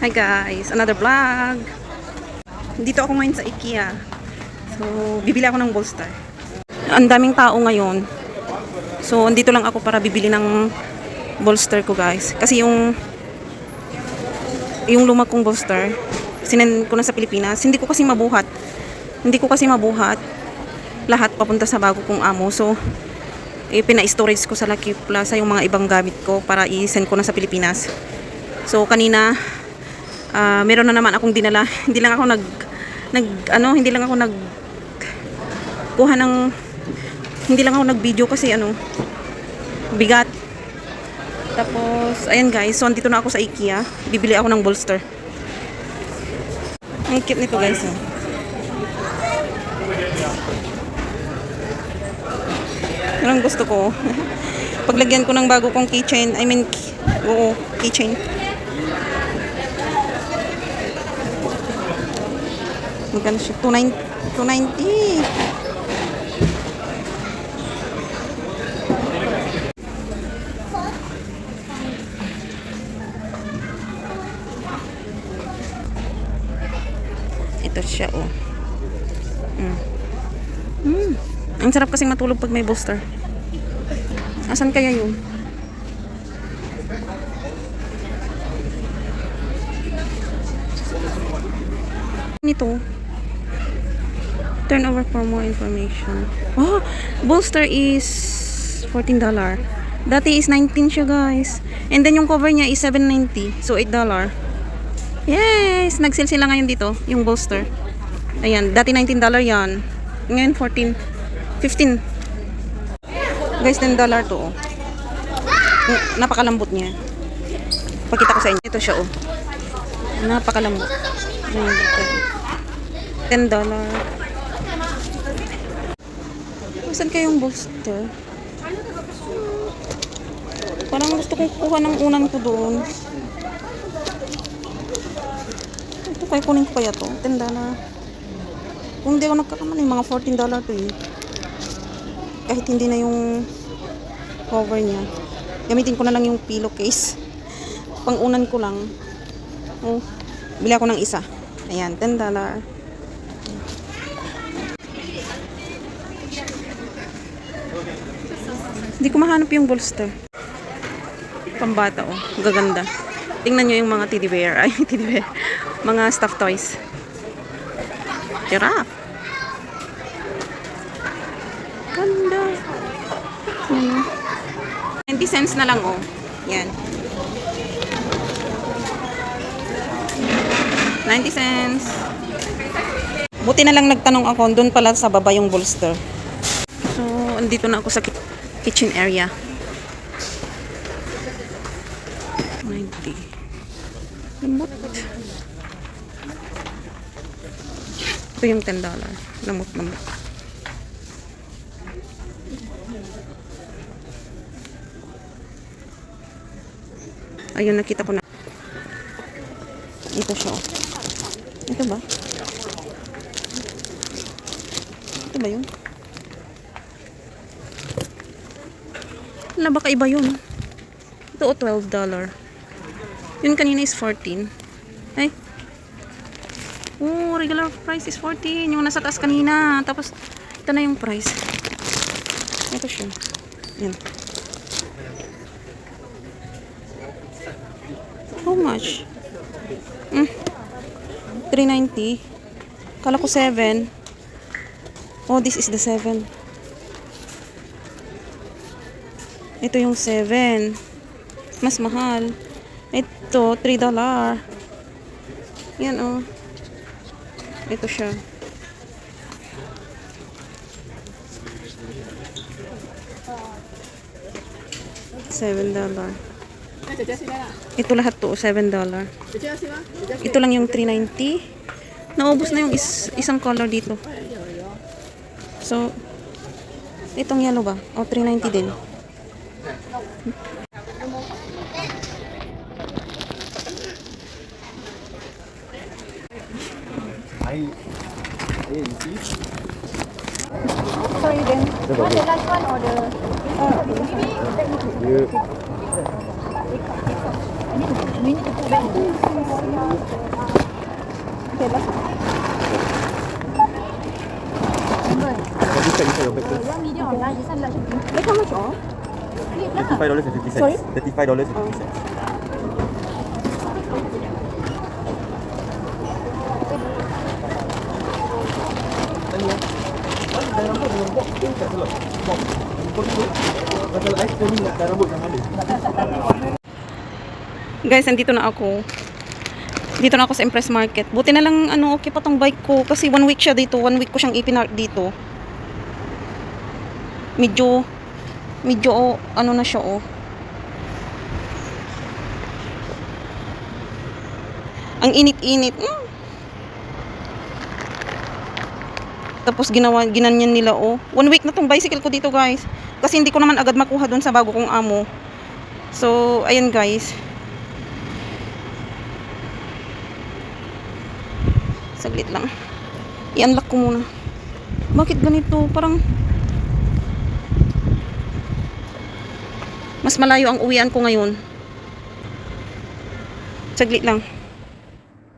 Hi guys, another vlog. Dito ako ngayon sa IKEA. So, bibili ako ng bolster. Ang daming tao ngayon. So, andito lang ako para bibili ng bolster ko guys. Kasi yung luma kong bolster, sinend ko na sa Pilipinas. Hindi ko kasi mabuhat lahat papunta sa bago kong amo. So, pina-storage ko sa Lucky Plaza yung mga ibang gamit ko para i-send ko na sa Pilipinas. So, kanina meron na naman akong dinala. Hindi lang ako nag-video kasi bigat. Tapos ayan guys, so andito na ako sa IKEA. Bibili ako ng bolster. Ang cute nito guys. Yan ang gusto ko. Paglagyan ko ng bago kong keychain, keychain. Magkano siya? 290. Ito siya, oh. Ang sarap kasing matulog pag may bolster. Asan kaya yun? Nito. Turn over for more information. Oh, bolster is $14. Dati is 19 siya guys. And then yung cover niya is $7.90. So $8. Yes! Nag-sale sila ngayon dito. Yung bolster. Ayan. Dati $19 yan. Ngayon 15. Guys, $10 to. Oh. Napakalambot niya. Pakita ko sa inyo. Ito siya, oh. Napakalambot. $10. Saan kayong bolster? Parang gusto kong kuha ng unan ko doon. Ito kaya kunin ko kaya to. $10. Kung hindi ako nagkakamali, mga $14 to eh. Kahit hindi na yung cover niya. Gamitin ko na lang yung pillowcase. Pang-unan ko lang. Oh, bili ako ng isa. Ayan, $10. Hindi ko mahanap yung bolster. Pambata, oh. Gaganda. Tingnan nyo yung mga teddy bear. Ay, teddy bear. Mga stuffed toys. Giraffe. Ganda. 90 cents na lang, oh. Yan. 90 cents. Buti na lang nagtanong ako. Doon pala sa baba yung bolster. So, andito na ako sa kitchen area. 90. Lamot. Ito yung $10. Lamot. Ayun, nakita ko na. Ito siya. Ito ba? Ito ba yun? Wala, baka iba yun. Ito o $12. Yun kanina is 14. Ay. Oh, regular price is 14. Yung nasa taas kanina. Tapos, ito na yung price. Ito siya. Yan. How much? $3.90. Kala ko 7. Oh, this is the 7. Ito yung 7. Mas mahal. Ito, $3. Yan, oh. Ito siya. $7. Ito lahat to, $7. Ito lang yung $3.90. Naubos na yung isang color dito. So, itong yellow ba? O, $3.90 din. Sorry then. What the last one or the? We need to put back. Okay, last. This side inside your bag first. Like how much off? $35.50. Sorry? $35.50. Guys, andito na ako. Dito na ako sa Impress Market. Buti na lang ano, okay pa tong bike ko kasi 1 week siya dito. 1 week ko siyang ipinark dito. Medyo ano na siya oh. Ang init-init. Tapos ginanyan nila oh. 1 week na tong bicycle ko dito guys. Kasi hindi ko naman agad makuha doon sa bago kong amo. So, ayan guys. Saglit lang. I-unlock ko muna. Bakit ganito? Parang mas malayo ang uwian ko ngayon. Saglit lang.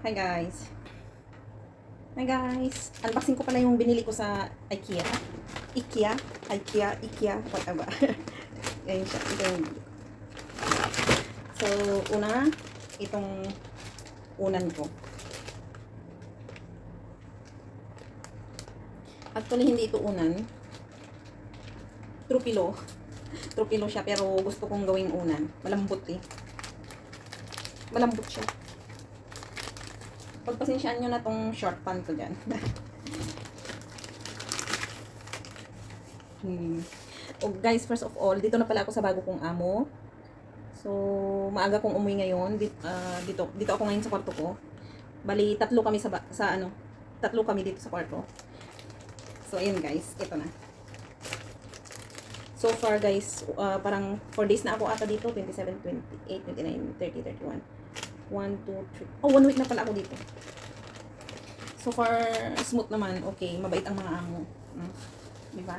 Hi guys. Hi guys. Unboxing ko pala yung binili ko sa IKEA. IKEA, whatever. Ayan siya. Ito yung binili ko. So, una, itong unan ko. Actually, hindi ito unan. True pillow. True pillow siya, pero gusto kong gawing unan. Malambot eh. Malambot siya. Pagpasensyaan nyo na tong short pant ko dyan. Oh, guys, first of all, dito na pala ako sa bago kong amo. So, maaga kong umuwi ngayon. Dito ako ngayon sa kwarto ko. Bali, tatlo kami tatlo kami dito sa kwarto. So, ayun guys, ito na. So far guys, parang 4 days na ako ata dito. 27, 28, 29, 30, 31. 1, 2, 3. Oh, 1 week na pala ako dito. So far, smooth naman. Okay, mabait ang mga amo. Diba?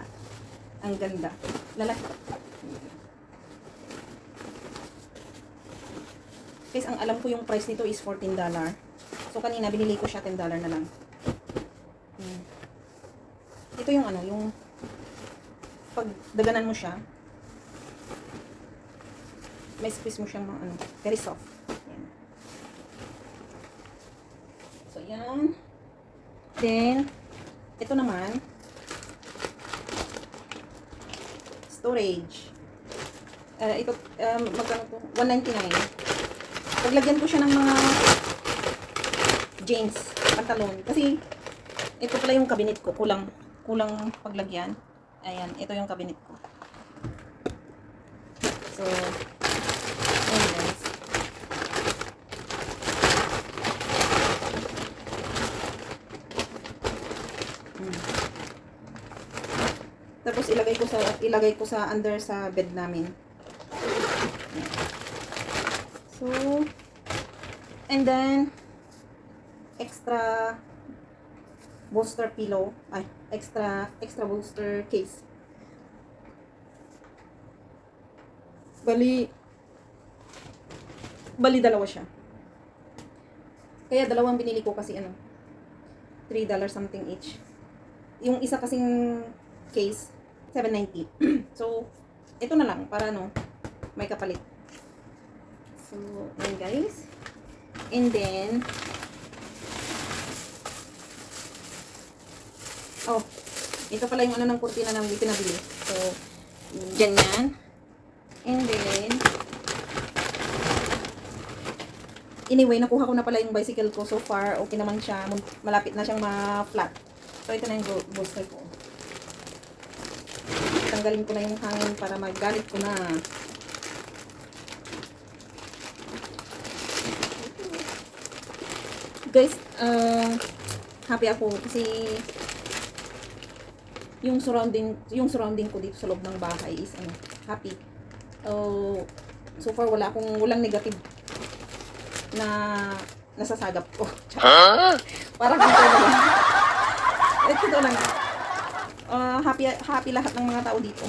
Ang ganda. Lalaki. Guys, ang alam ko yung price nito is $14. So, kanina binili ko siya $10 na lang. Ito yung ano, yung pag daganan mo siya, may squeeze mo siyang ano, very soft. Yan. So, yan. Then, ito naman, storage. Ito, magkano to? $1.99. Paglagyan ko siya ng mga jeans, pantalon. Kasi, ito pala yung cabinet ko. Kulang paglagyan. Ayan, ito yung cabinet ko. So, ayan guys. Tapos ilagay ko sa under sa bed namin. Ayan. So, and then extra bolster pillow, extra bolster case. Bali dalawa siya. Kaya dalawang binili ko kasi ano, $3 something each. Yung isa kasing case, $7.90. So, ito na lang para no, may kapalit. So, ayan guys. And then, oh, ito pala yung ano ng kurtina na pinabili. So, ganyan. And then, anyway, nakuha ko na pala yung bicycle ko. So far, okay naman siya. Malapit na siyang ma-flat. So, ito na yung bolster ko. Tanggalin ko na yung hangin para magalit ko na. Guys, happy ako kasi yung surrounding ko dito sa loob ng bahay is happy. So far walang negative na nasasagap ko. Parang ito lang. Ito lang. Happy lahat ng mga tao dito.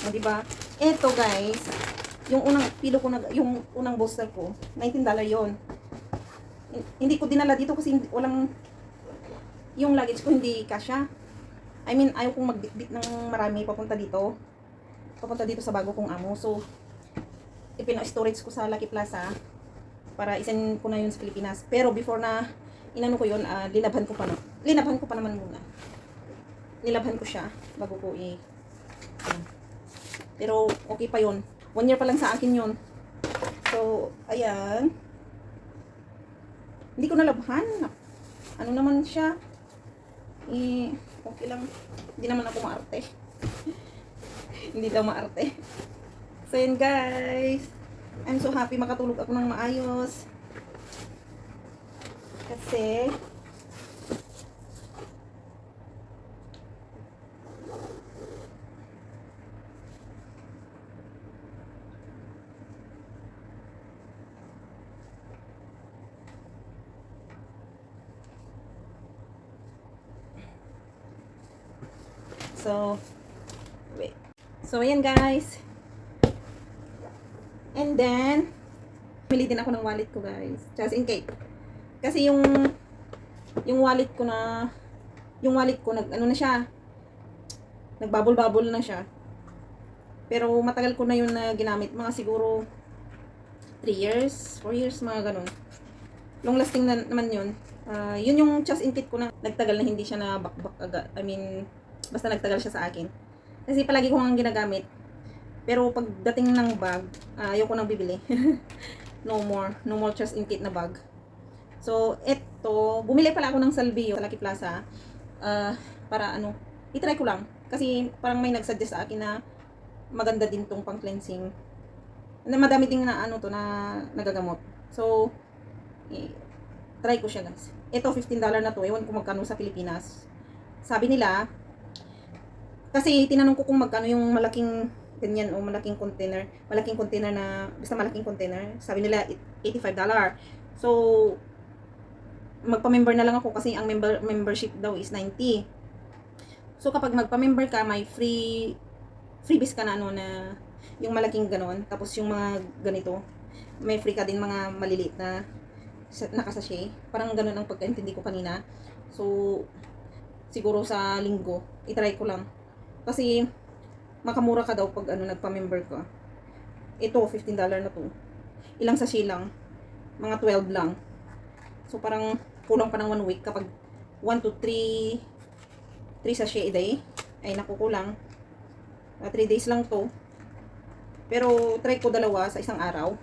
O, diba? Ito guys, Yung unang pilo ko, yung unang booster ko, $19 yon. Hindi ko dinala dito kasi walang, yung luggage ko hindi kasya. I mean, ayaw kong magbitbit ng marami papunta dito sa bago kong amo. So, ipina-storage ko sa Lucky Plaza para isend ko na yun sa Pilipinas. Pero before na inano ko yun, linabhan ko pa naman muna. Nilabhan ko siya bago ko pero okay pa yun. 1 year pa lang sa akin yun. So, ayan. Hindi ko nalabhan. Ano naman siya? Okay lang. Hindi naman ako maarte. Hindi daw maarte. So, yun guys. I'm so happy makatulog ako ng maayos. Kasi, wait. So, ayan guys. And then, pili din ako ng wallet ko guys. Just in case. Kasi yung wallet ko ano na siya. Nagbabol-babol na siya. Pero matagal ko na yun na ginamit. Mga siguro 3 years, 4 years, mga ganun. Long lasting na naman yun. Yun yung just in case ko na nagtagal na hindi siya na bakbak agad. I mean, basta nagtagal siya sa akin. Kasi palagi ko nga ginagamit. Pero pagdating ng bag, ayoko nang bibili. No more just in case na bag. So, eto, bumili pala ako ng salvio sa Lucky Plaza. Para i-try ko lang. Kasi parang may nagsuggest sa akin na maganda din tong pang cleansing. Na madami ding na na nagagamot. So, try ko siya guys. Ito $15 na to. Ewan ko magkano sa Pilipinas. Sabi nila, kasi tinanong ko kung magkano yung malaking ganyan o malaking container na, basta malaking container. Sabi nila $85. So, magpa-member na lang ako kasi ang membership daw is 90. So, kapag magpa-member ka, may freebies ka na na yung malaking ganon. Tapos yung mga ganito, may free ka din mga maliliit na nakasashay. Parang ganon ang pagkaintindi ko kanina. So, siguro sa linggo, itry ko lang. Kasi, makamura ka daw pag nagpa-member ka. Ito, $15 na to. Ilang sachet lang. Mga 12 lang. So, parang kulang pa ng 1 week kapag 1 to 3 sachet a day. Ay, nakukulang. 3 days lang to. Pero, try ko dalawa sa isang araw.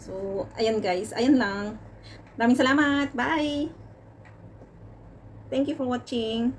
So, ayan guys. Ayan lang. Maraming salamat. Bye! Thank you for watching.